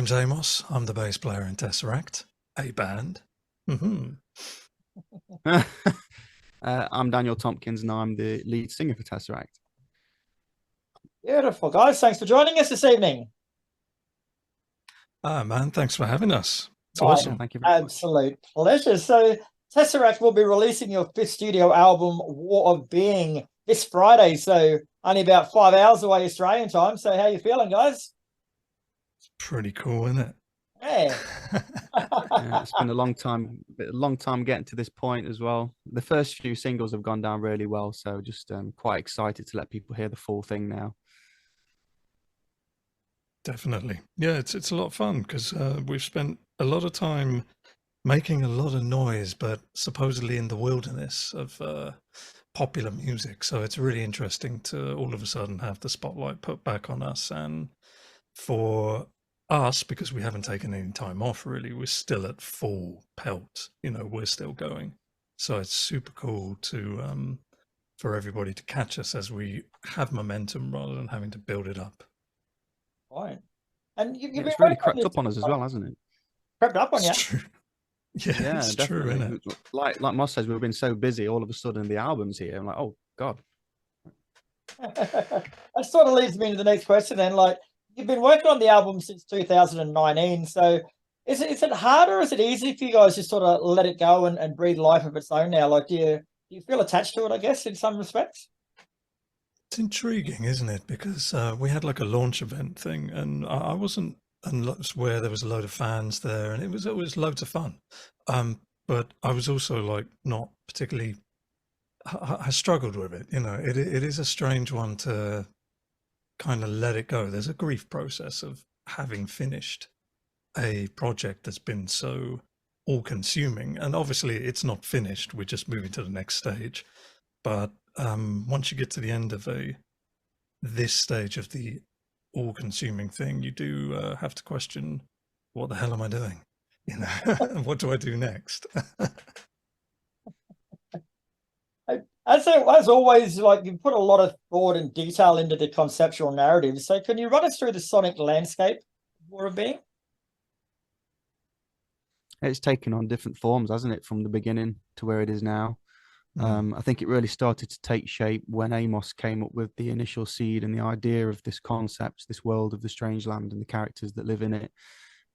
name's Amos. I'm the bass player in Tesseract, a band. I'm Daniel Tompkins, and I'm the lead singer for Tesseract. Beautiful, guys. Thanks for joining us this evening. Man, thanks for having us. It's My awesome. Thank you very much. absolute pleasure. So Tesseract will be releasing your 5th studio album, War of Being, this Friday. So only about 5 hours away Australian time. So how you feeling, guys? It's pretty cool, isn't it? Yeah. Yeah, it's been a long time getting to this point as well. The first few singles have gone down really well, so just quite excited to let people hear the full thing now. Definitely. Yeah, it's a lot of fun because we've spent a lot of time making a lot of noise, but supposedly in the wilderness of popular music. So it's really interesting to all of a sudden have the spotlight put back on us. And for us, because we haven't taken any time off really, we're still at full pelt, we're still going. So it's super cool to for everybody to catch us as we have momentum rather than having to build it up. Right. And It's really crept up on us as well, hasn't it? Crept up on you. True. Yeah, it's true, isn't it? Like Moss says, we've been so busy, all of a sudden the album's here. I'm like, oh God. That sort of leads me into the next question then. Like, you've been working on the album since 2019. So is it harder or is it easy for you guys to sort of let it go and breathe life of its own now? Like, do you feel attached to it, I guess, in some respects? It's intriguing, isn't it? Because we had like a launch event thing, and I wasn't where there was a load of fans there, and it was always loads of fun. But I was also like not particularly. I struggled with it. It is a strange one to kind of let it go. There's a grief process of having finished a project that's been so all-consuming, and obviously it's not finished. We're just moving to the next stage, but once you get to the end of this stage of the all-consuming thing, you do have to question, what the hell am I doing? What do I do next? As always, like, you put a lot of thought and detail into the conceptual narrative. So can you run us through the sonic landscape of War of Being? It's taken on different forms, hasn't it, from the beginning to where it is now. I think it really started to take shape when Amos came up with the initial seed and the idea of this concept, this world of the strange land and the characters that live in it.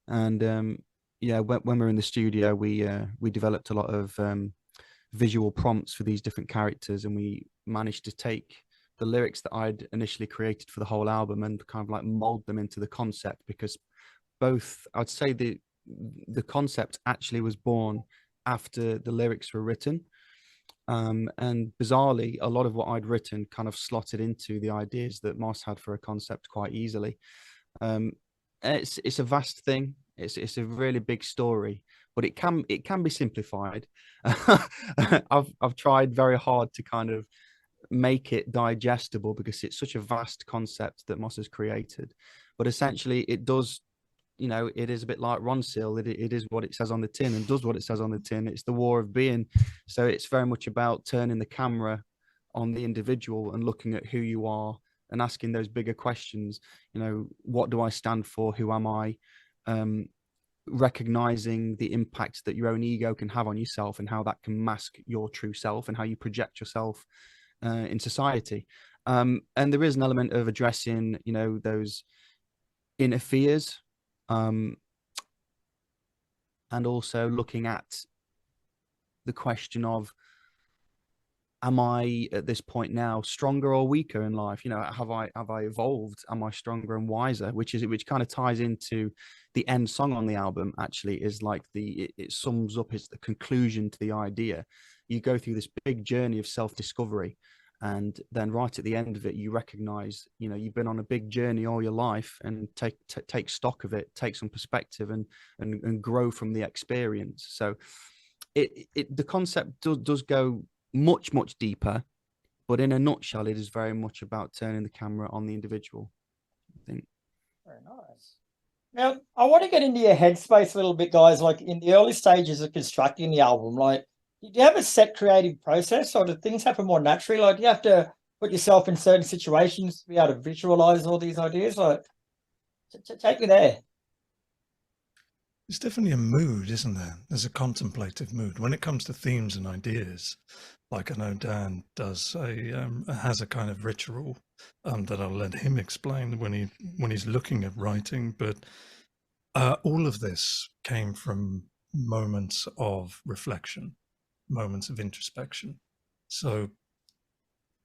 And yeah, when we're in the studio, we developed a lot of visual prompts for these different characters, and we managed to take the lyrics that I'd initially created for the whole album and kind of like mold them into the concept, because I'd say the concept actually was born after the lyrics were written. And bizarrely, a lot of what I'd written kind of slotted into the ideas that Moss had for a concept quite easily. It's a vast thing. It's a really big story, but it can be simplified. I've tried very hard to kind of make it digestible because it's such a vast concept that Moss has created. But essentially, it does. It is a bit like Ron Seal. It is what it says on the tin and does what it says on the tin. It's the war of being. So it's very much about turning the camera on the individual and looking at who you are and asking those bigger questions. What do I stand for? Who am I? Recognizing the impact that your own ego can have on yourself and how that can mask your true self and how you project yourself in society. And there is an element of addressing, those inner fears. And also looking at the question of, am I at this point now stronger or weaker in life? Have I evolved? Am I stronger and wiser? Which kind of ties into the end song on the album. Actually, is like it sums up, it's the conclusion to the idea. You go through this big journey of self-discovery, and then right at the end of it, you recognize, you've been on a big journey all your life, and take stock of it, take some perspective, and grow from the experience. So the concept does go much deeper, but in a nutshell, it is very much about turning the camera on the individual, I think. Very nice. Now, I want to get into your headspace a little bit, guys. Like, in the early stages of constructing the album, like, do you have a set creative process, or do things happen more naturally? Like, do you have to put yourself in certain situations to be able to visualize all these ideas? Like, take me there. It's definitely a mood, isn't there? There's a contemplative mood when it comes to themes and ideas. Like I know Dan does has a kind of ritual that I'll let him explain when he's looking at writing. But all of this came from moments of reflection, moments of introspection. So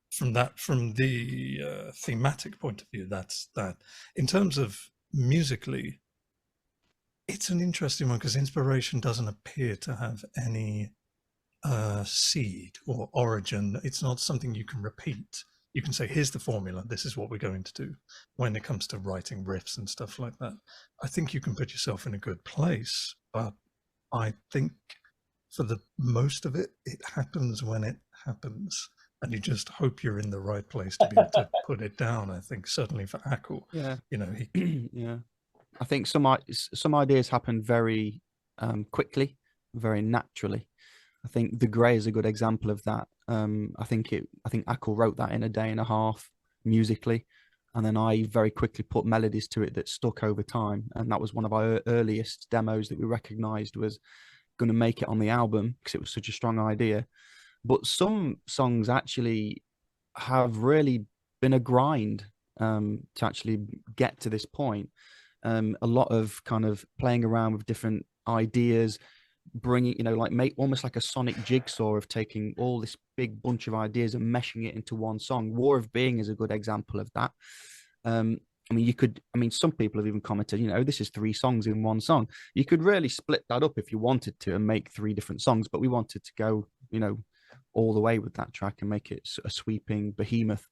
from the thematic point of view, that's that. In terms of musically, it's an interesting one because inspiration doesn't appear to have any seed or origin. It's not something you can repeat. You can say, here's the formula, this is what we're going to do. When it comes to writing riffs and stuff like that, I think you can put yourself in a good place, but I think for the most of it, it happens when it happens. And you just hope you're in the right place to be able to put it down. I think certainly for Ackle, Yeah, you know, yeah. I think some ideas happen very quickly, very naturally. I think The Grey is a good example of that. I think Ackle wrote that in a day and a half musically, and then I very quickly put melodies to it that stuck over time. And that was one of our earliest demos that we recognised was going to make it on the album because it was such a strong idea. But some songs actually have really been a grind to actually get to this point. A lot of kind of playing around with different ideas, bringing, you know, like almost like a sonic jigsaw of taking all this big bunch of ideas and meshing it into one song. War of Being is a good example of that. I mean, some people have even commented, you know, this is 3 songs in one song. You could really split that up if you wanted to and make 3 different songs, but we wanted to go, you know, all the way with that track and make it a sweeping behemoth.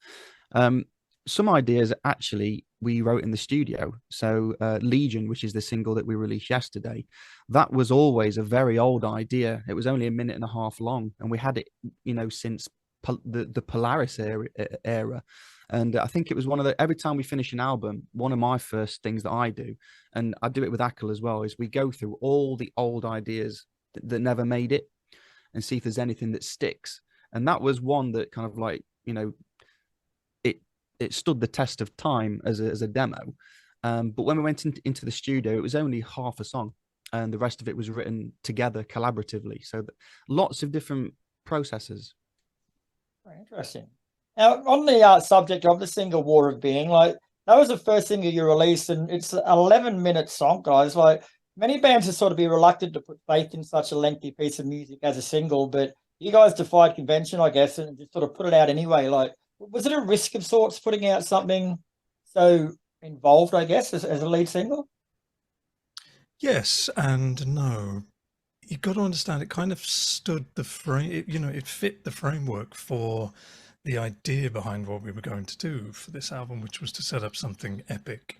Some ideas actually we wrote in the studio. So Legion, which is the single that we released yesterday, that was always a very old idea. It was only a minute and a half long, and we had it, you know, since the Polaris era. And I think it was one of the, every time we finish an album, one of my first things that I do, and I do it with Ackle as well, is we go through all the old ideas that never made it and see if there's anything that sticks. And that was one that kind of like, you know, it stood the test of time as a demo. But when we went into the studio, it was only half a song and the rest of it was written together collaboratively. So lots of different processes. Very interesting. Now, on the subject of the single War of Being, like that was the first single you released, and it's an 11-minute song, guys. Like many bands would sort of be reluctant to put faith in such a lengthy piece of music as a single, but you guys defied convention, I guess, and just sort of put it out anyway. Like, was it a risk of sorts putting out something so involved, I guess, as a lead single? Yes and no. You've got to understand it kind of stood the frame, you know, it fit the framework for the idea behind what we were going to do for this album, which was to set up something epic.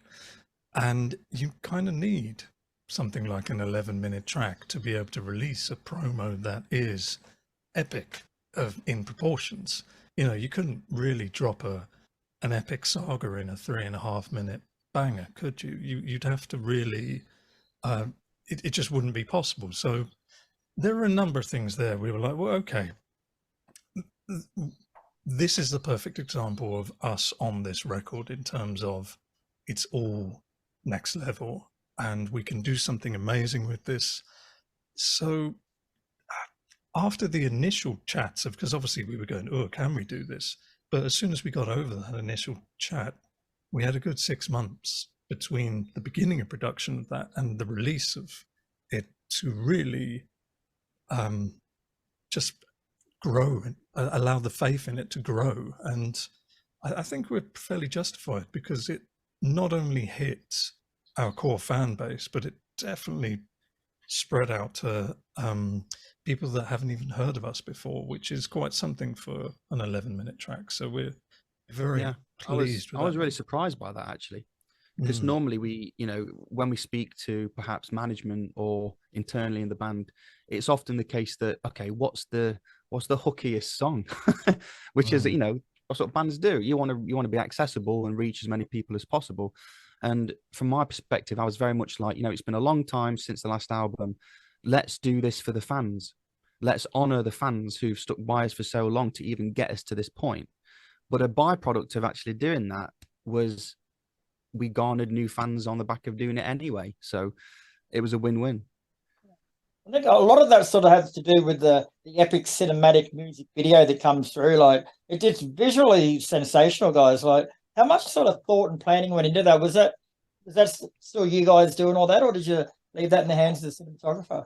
And you kind of need something like an 11-minute track to be able to release a promo that is epic in proportions. You know, you couldn't really drop an epic saga in a 3.5-minute banger, could you? You'd have to really, it just wouldn't be possible. So there are a number of things there. We were like, well, okay, this is the perfect example of us on this record in terms of it's all next level and we can do something amazing with this. So after the initial chats of, because obviously we were going, oh, can we do this? But as soon as we got over that initial chat, we had a good 6 months between the beginning of production of that and the release of it to really just grow and allow the faith in it to grow. And I think we're fairly justified because it not only hit our core fan base, but it definitely spread out to people that haven't even heard of us before, which is quite something for an 11-minute track. So we're very pleased with that. I was really surprised by that, actually, because normally we, you know, when we speak to perhaps management or internally in the band, it's often the case that, okay, what's the hookiest song, which is, you know, that's what bands do. You want to be accessible and reach as many people as possible. And from my perspective, I was very much like, you know, it's been a long time since the last album. Let's do this for the fans. Let's honor the fans who've stuck by us for so long to even get us to this point. But a byproduct of actually doing that was we garnered new fans on the back of doing it anyway. So it was a win-win. I think a lot of that sort of has to do with the epic cinematic music video that comes through. Like, it's visually sensational, guys. Like, how much sort of thought and planning went into that? Was that still you guys doing all that, or did you leave that in the hands of the cinematographer?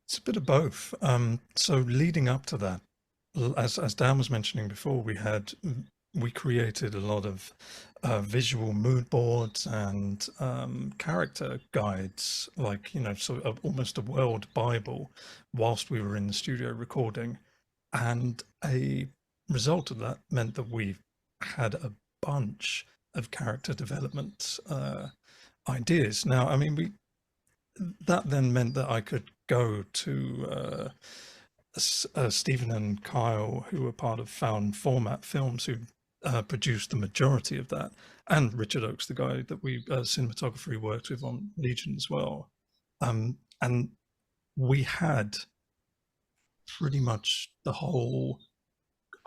It's a bit of both. So leading up to that, as Dan was mentioning before, we created a lot of visual mood boards and character guides, like, you know, sort of almost a world Bible, whilst we were in the studio recording. And a result of that meant that we had a bunch of character development ideas. Now, I mean, that then meant that I could go to Stephen and Kyle, who were part of Found Format Films, who produced the majority of that, and Richard Oakes, the guy that cinematographer we worked with on Legion as well. And we had pretty much the whole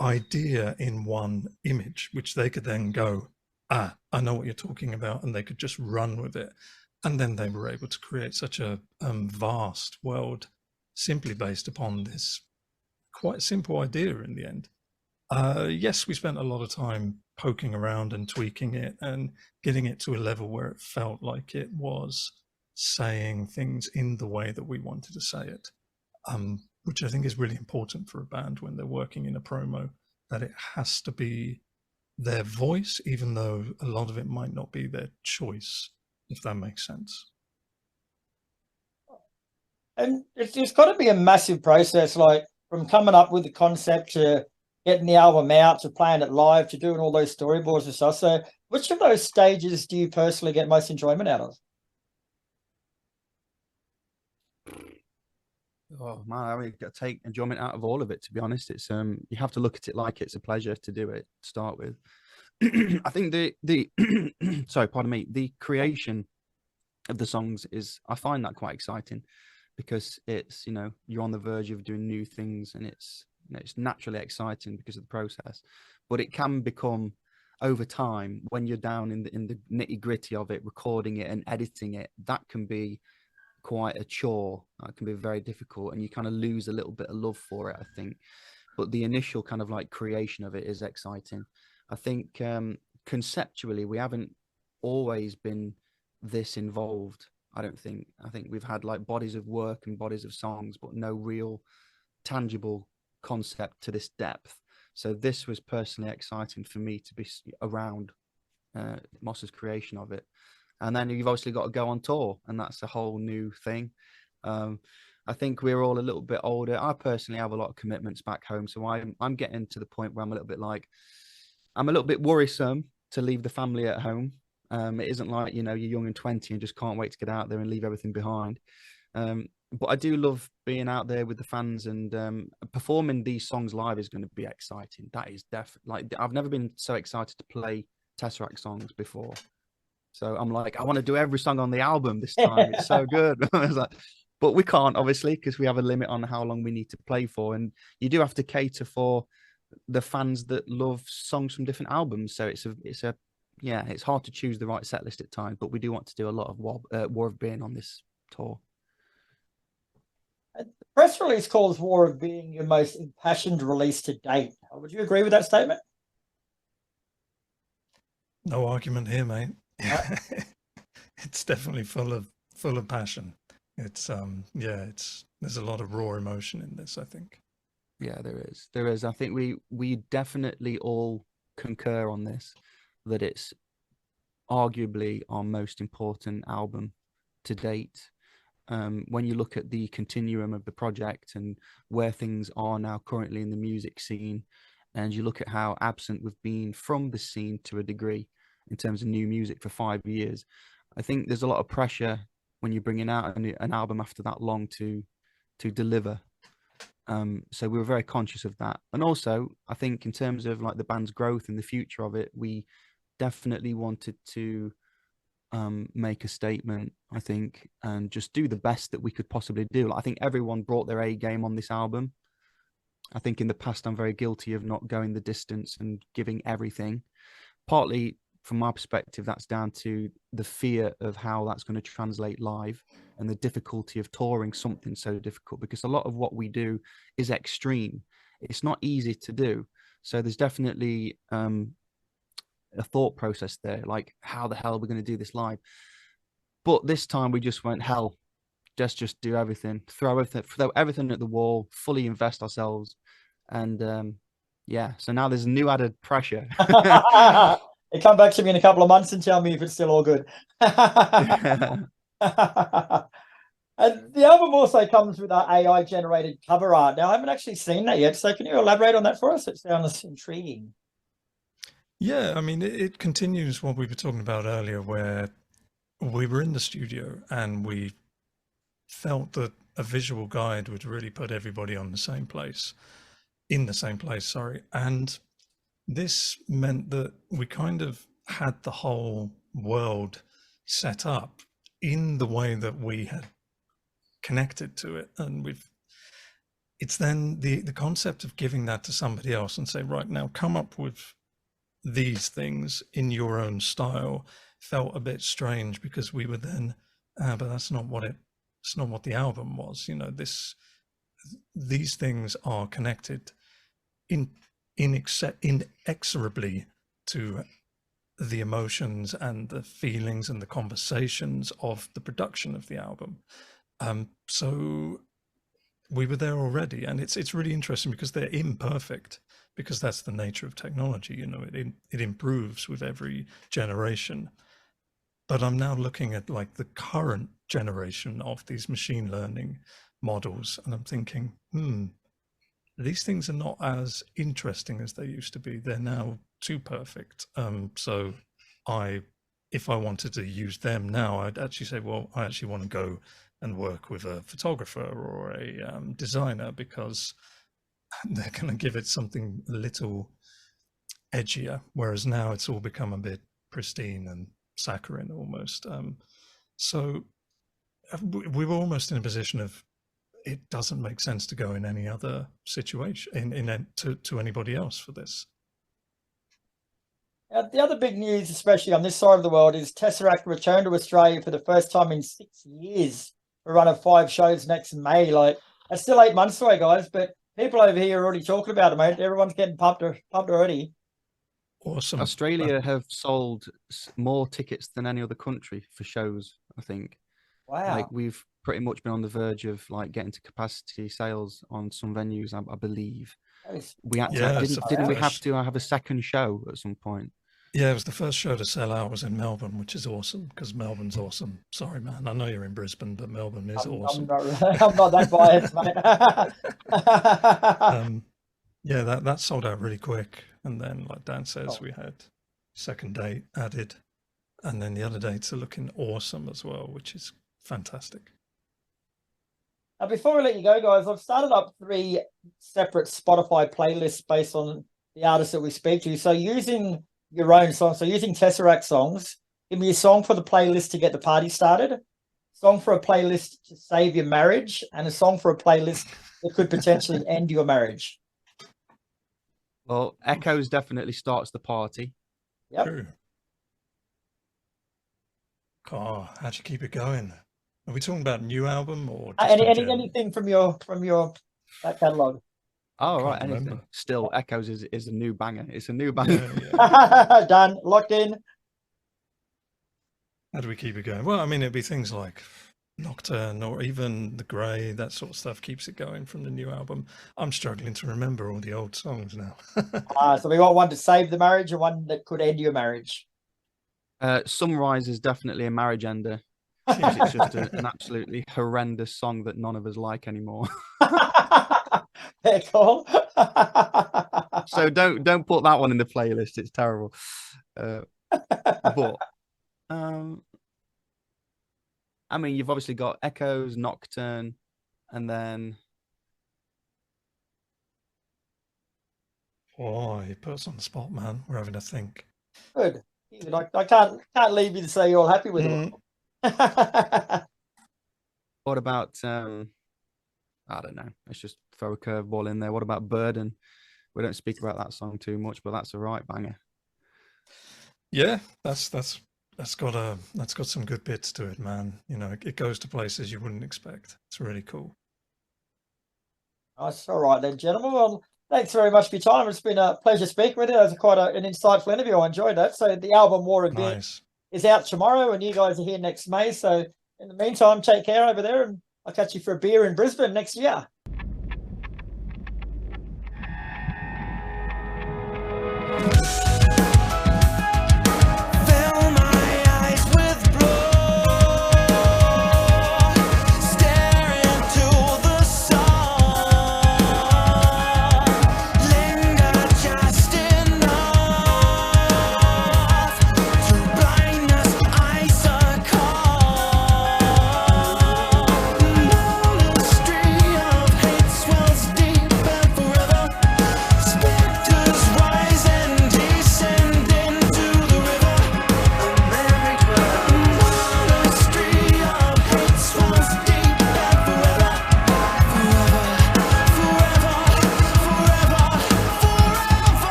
idea in one image, which they could then go, I know what you're talking about, and they could just run with it. And then they were able to create such a vast world simply based upon this quite simple idea in the end. Yes, we spent a lot of time poking around and tweaking it and getting it to a level where it felt like it was saying things in the way that we wanted to say it, which I think is really important for a band when they're working in a promo, that it has to be their voice, even though a lot of it might not be their choice, if that makes sense. And it's got to be a massive process, like from coming up with the concept to getting the album out to playing it live to doing all those storyboards and stuff. So which of those stages do you personally get most enjoyment out of? Oh man, I mean, take enjoyment out of all of it, to be honest. It's you have to look at it like it's a pleasure to do it, to start with. I think the sorry, pardon me, the creation of the songs I find that quite exciting, because it's, you know, you're on the verge of doing new things, and it's, you know, it's naturally exciting because of the process. But it can become, over time, when you're down in the nitty gritty of it, recording it and editing it, that can be quite a chore. It can be very difficult, and you kind of lose a little bit of love for it, I think. But the initial kind of like creation of it is exciting. I think conceptually we haven't always been this involved. I think we've had like bodies of work and bodies of songs, but no real tangible concept to this depth. So this was personally exciting for me to be around Moss's creation of it. And then you've obviously got to go on tour, and that's a whole new thing. I think we're all a little bit older. I personally have a lot of commitments back home, so I'm getting to the point where I'm a little bit worrisome to leave the family at home. It isn't like, you know, you're young and 20 and just can't wait to get out there and leave everything behind. But I do love being out there with the fans, and performing these songs live is going to be exciting. That is definitely, like, I've never been so excited to play Tesseract songs before. So I'm like, I want to do every song on the album this time. It's so good. I was like, but we can't, obviously, because we have a limit on how long we need to play for. And you do have to cater for the fans that love songs from different albums. So it's hard to choose the right set list at times, but we do want to do a lot of War of Being on this tour. The press release calls War of Being your most impassioned release to date. Would you agree with that statement? No argument here, mate. It's definitely full of passion. It's there's a lot of raw emotion in this, I think. Yeah, there is. I think we definitely all concur on this, that it's arguably our most important album to date. When you look at the continuum of the project and where things are now currently in the music scene, and you look at how absent we've been from the scene to a degree in terms of new music for 5 years, I think there's a lot of pressure when you're bringing out an album after that long to deliver. So we were very conscious of that. And also, I think in terms of like the band's growth and the future of it, we definitely wanted to make a statement, I think, and just do the best that we could possibly do. I think everyone brought their A game on this album. I think in the past, I'm very guilty of not going the distance and giving everything, partly from my perspective, that's down to the fear of how that's going to translate live and the difficulty of touring something so difficult, because a lot of what we do is extreme. It's not easy to do. So there's definitely a thought process there, like how the hell are we going to do this live? But this time we just went, hell, just do everything, throw everything at the wall, fully invest ourselves. And yeah, so now there's a new added pressure. You come back to me in a couple of months and tell me if it's still all good. And the album also comes with our AI generated cover art. Now, I haven't actually seen that yet, so can you elaborate on that for us? It sounds intriguing. Yeah, I mean, it continues what we were talking about earlier, where we were in the studio and we felt that a visual guide would really put everybody in the same place, sorry. And this meant that we kind of had the whole world set up in the way that we had connected to it. And it's then the concept of giving that to somebody else and say, right, now come up with these things in your own style, felt a bit strange, because we were then, but that's not what the album was. You know, these things are connected inexorably to the emotions and the feelings and the conversations of the production of the album. So we were there already, and it's really interesting because they're imperfect, because that's the nature of technology. You know, it improves with every generation. But I'm now looking at like the current generation of these machine learning models, and I'm thinking, these things are not as interesting as they used to be. They're now too perfect. So if I wanted to use them now, I'd actually say, well, I actually want to go and work with a photographer or a designer, because they're going to give it something a little edgier. Whereas now it's all become a bit pristine and saccharine almost. So we were almost in a position of, it doesn't make sense to go in any other situation to anybody else for this. The other big news, especially on this side of the world, is Tesseract returned to Australia for the first time in 6 years. A run of 5 shows next May. Like, that's still 8 months away, guys, but people over here are already talking about it, mate. Everyone's getting pumped already. Awesome. Australia have sold more tickets than any other country for shows, I think. Wow. Like, we've pretty much been on the verge of like getting to capacity sales on some venues, I believe. We had to, didn't we have to have a second show at some point? Yeah, it was the first show to sell out was in Melbourne, which is awesome, because Melbourne's awesome. Sorry, man. I know you're in Brisbane, but Melbourne is awesome. I'm not that biased, mate. Yeah, that sold out really quick. And then, like Dan says, we had second date added. And then the other dates are looking awesome as well, which is fantastic. Now, before we let you go, guys, I've started up 3 separate Spotify playlists based on the artists that we speak to. So using your own songs, so using Tesseract songs, give me a song for the playlist to get the party started, song for a playlist to save your marriage, and a song for a playlist that could potentially end your marriage. Well, Echoes definitely starts the party. Yep. True. Oh, how'd you keep it going? Are we talking about new album or just anything from your that catalog? Oh, right, anything. Remember. Still, Echoes is a new banger. It's a new banger. Yeah. Done, locked in. How do we keep it going? Well, I mean, it'd be things like Nocturne or even The Grey, that sort of stuff keeps it going from the new album. I'm struggling to remember all the old songs now. So we got one to save the marriage and one that could end your marriage. Sunrise is definitely a marriage ender. It's just an absolutely horrendous song that none of us like anymore. Very cool. So don't put that one in the playlist. It's terrible. But I mean, you've obviously got Echoes, Nocturne, and then. Oh, you put us on the spot, man. We're having to think. Good. I can't leave you to say you're all happy with it. What about I don't know. Let's just throw a curveball in there. What about Burden? We don't speak about that song too much, but that's a right banger. Yeah, that's got some good bits to it, man. You know, it goes to places you wouldn't expect. It's really cool. Nice. All right then, gentlemen. Well, thanks very much for your time. It's been a pleasure speaking with you. It was quite an insightful interview. I enjoyed that. So the album War of Beer Nice. is out tomorrow, and you guys are here next May. So in the meantime, take care over there, and I'll catch you for a beer in Brisbane next year.